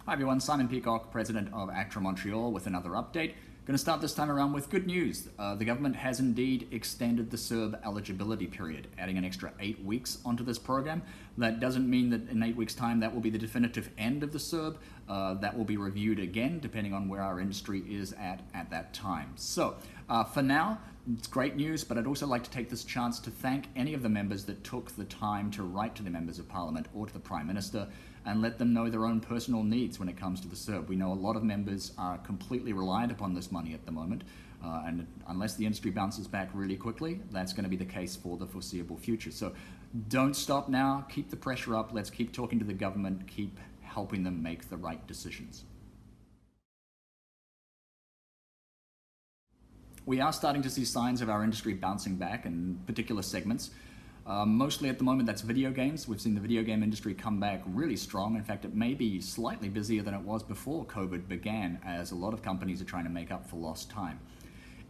Hi everyone, Simon Peacock, President of Actra Montreal with another update. Going to start this time around with good news. The government has indeed extended the CERB eligibility period, adding an extra 8 weeks onto this program. That doesn't mean that in 8 weeks' time that will be the definitive end of the CERB. That will be reviewed again depending on where our industry is at that time. So for now, it's great news, but I'd also like to take this chance to thank any of the members that took the time to write to the members of Parliament or to the Prime Minister and let them know their own personal needs when it comes to the CERB. We know a lot of members are completely reliant upon this money at the moment, and unless the industry bounces back really quickly, that's going to be the case for the foreseeable future. So don't stop now, keep the pressure up, let's keep talking to the government, keep helping them make the right decisions. We are starting to see signs of our industry bouncing back in particular segments. Mostly at the moment that's video games. We've seen the video game industry come back really strong. In fact, it may be slightly busier than it was before COVID began, as a lot of companies are trying to make up for lost time.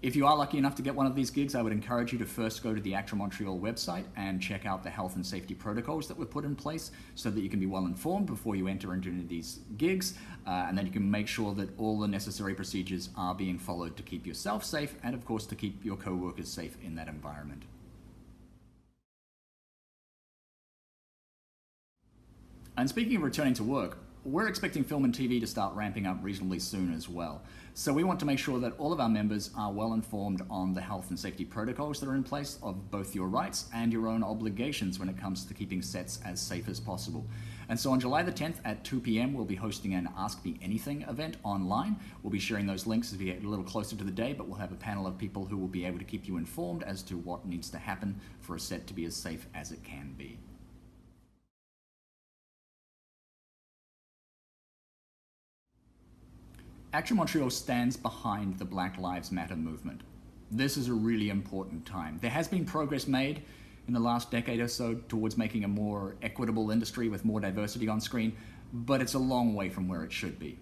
If you are lucky enough to get one of these gigs, I would encourage you to first go to the Actra Montreal website and check out the health and safety protocols that were put in place so that you can be well informed before you enter into any of these gigs, and then you can make sure that all the necessary procedures are being followed to keep yourself safe and of course to keep your co-workers safe in that environment. And speaking of returning to work, we're expecting film and TV to start ramping up reasonably soon as well. So we want to make sure that all of our members are well informed on the health and safety protocols that are in place of both your rights and your own obligations when it comes to keeping sets as safe as possible. And so on July the 10th at 2 p.m. we'll be hosting an Ask Me Anything event online. We'll be sharing those links as we get a little closer to the day, but we'll have a panel of people who will be able to keep you informed as to what needs to happen for a set to be as safe as it can be. Actra Montreal stands behind the Black Lives Matter movement. This is a really important time. There has been progress made in the last decade or so towards making a more equitable industry with more diversity on screen, but it's a long way from where it should be.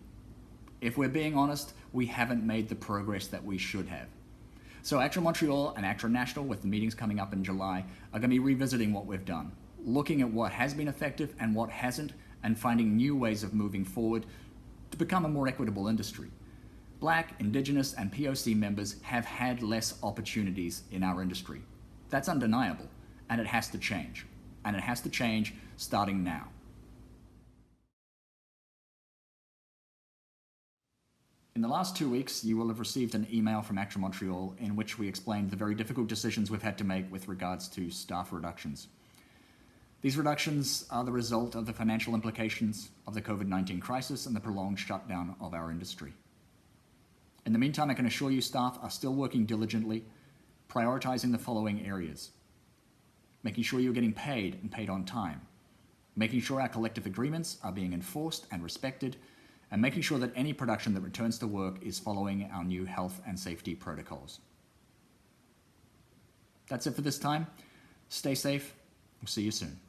If we're being honest, we haven't made the progress that we should have. So Actra Montreal and Actra National, with the meetings coming up in July, are going to be revisiting what we've done, looking at what has been effective and what hasn't, and finding new ways of moving forward to become a more equitable industry. Black, Indigenous, and POC members have had less opportunities in our industry. That's undeniable, and it has to change. And it has to change starting now. In the last 2 weeks, you will have received an email from Actra Montreal in which we explained the very difficult decisions we've had to make with regards to staff reductions. These reductions are the result of the financial implications of the COVID-19 crisis and the prolonged shutdown of our industry. In the meantime, I can assure you staff are still working diligently, prioritizing the following areas: making sure you're getting paid and paid on time, making sure our collective agreements are being enforced and respected, and making sure that any production that returns to work is following our new health and safety protocols. That's it for this time. Stay safe. We'll see you soon.